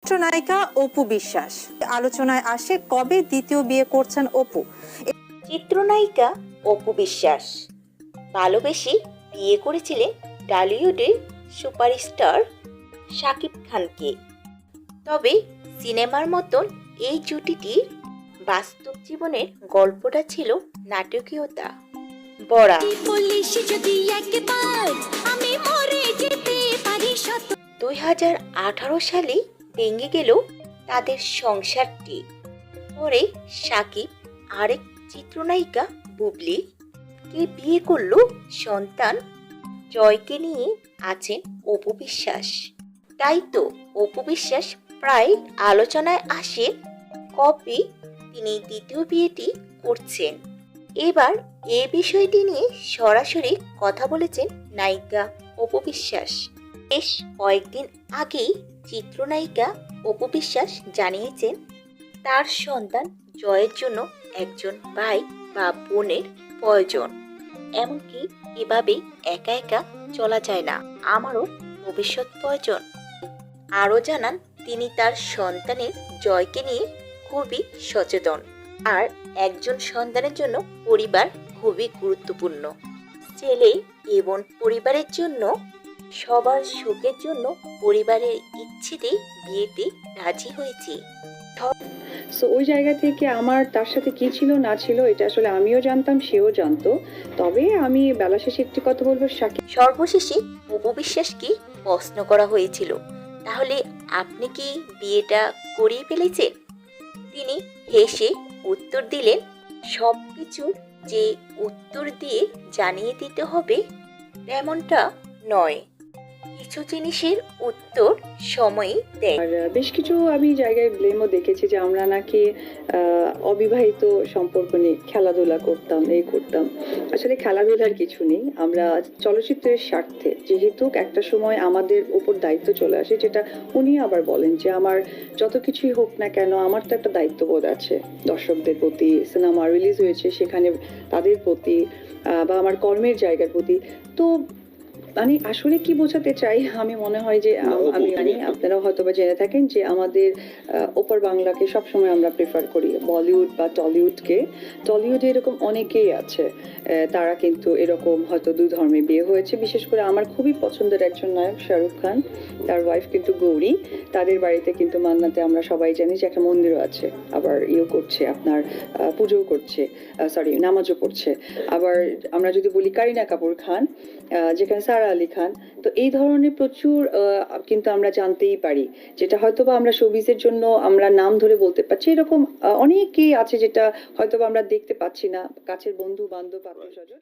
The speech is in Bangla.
চিত্রনায়িকা অপু বিশ্বাস আলোচনায় আসে কবে দ্বিতীয় বিয়ে করছেন অপু। চিত্রনায়িকা অপু বিশ্বাস ভালোবেসে বিয়ে করেছিলেন টলিউডের সুপারস্টার শাকিব খানকে। তবে সিনেমার মতন এই জুটিটির বাস্তব জীবনের গল্পটা ছিল নাটকীয়তা ভরা। 2018 সালে ভেঙে গেল তাদের সংসারটি। পরে শাকিব আরেক চিত্রনায়িকা বুবলি কে বিয়ে করল। সন্তান জয়কে নিয়ে আছেন অপু বিশ্বাস। তাই তো অপু বিশ্বাস প্রায় আলোচনায় আসে কবে তিনি দ্বিতীয় বিয়েটি করছেন। এবার এই বিষয়টি নিয়ে সরাসরি কথা বলেছেন নায়িকা অপু বিশ্বাস। বেশ কয়েকদিন আগেই চিত্রনায়িকা অপু বিশ্বাস জানিয়েছেন তার সন্তান জয়ের জন্য একজন ভাই বা বোনের প্রয়োজন। এমনকি এভাবে একা একা চলা যায় না, আমারও ভবিষ্যৎ প্রয়োজন। আরও জানান তিনি তার সন্তানের জয়কে নিয়ে খুবই সচেতন, আর একজন সন্তানের জন্য পরিবার খুবই গুরুত্বপূর্ণ। ছেলে এবং পরিবারের জন্য সবার সুখের জন্য পরিবারের ইচ্ছেতেই বিয়েতে রাজি হয়েছি। সো ওই জায়গা থেকে আমার তার সাথে কি ছিল না ছিল এটা আসলে আমিও জানতাম, সেও জানতো। তবে আমি বেলা শেষে একটি কথা বলবো, সর্বশেষে অপু বিশ্বাসকে প্রশ্ন করা হয়েছিল, তাহলে আপনি কি বিয়েটা করিয়ে ফেলেছেন? তিনি হেসে উত্তর দিলেন, সবকিছু যে উত্তর দিয়ে জানিয়ে দিতে হবে তেমনটা নয়, কিছু জিনিসের উত্তর সময়ই দেয়। আর বেশ কিছু আমি জায়গায় ব্লেমও দেখেছি যে আমরা নাকি অবিবাহিত সম্পর্ক নিয়ে খেলাধুলা করতাম, এই করতাম। আসলে খেলাধুলার কিছু নেই। আমরা চলচ্চিত্রের স্বার্থে যেহেতু একটা সময় আমাদের উপর দায়িত্ব চলে আসে, যেটা উনি আবার বলেন যে আমার যত কিছুই হোক না কেন আমার তো একটা দায়িত্ববোধ আছে দর্শকদের প্রতি, সিনেমা রিলিজ হয়েছে সেখানে তাদের প্রতি, বা আমার কর্মের জায়গার প্রতি। তো মানে আসলে কি বোঝাতে চাই, আমি মনে হয় যে আমি জানি আপনারা হয়তো বা জেনে থাকেন যে আমাদের ওপার বাংলাকে সবসময় আমরা প্রেফার করি বলিউড বা টলিউডকে। টলিউডে এরকম অনেকেই আছে, তারা কিন্তু এরকম হয়তো দুই ধর্মে বিয়ে হয়েছে। বিশেষ করে আমার খুবই পছন্দের একজন নায়ক শাহরুখ খান, তার ওয়াইফ কিন্তু গৌরী। তাদের বাড়িতে কিন্তু মান্নাতে আমরা সবাই জানি যে একটা মন্দিরও আছে, আবার ইয়েও করছে, আপনার পুজোও করছে, সরি নামাজও পড়ছে। আবার আমরা যদি বলি কারিনা কাপুর খান, যেখানে সারা আলী খান, তো এই ধরনের প্রচুর কিন্তু আমরা জানতেই পারি, যেটা হয়তো বা আমরা শোবিজের জন্য আমরা নাম ধরে বলতে পারছি। এরকম অনেকেই আছে যেটা হয়তো বা আমরা দেখতে পাচ্ছি না, কাছের বন্ধু বান্ধব আত্মীয় স্বজন।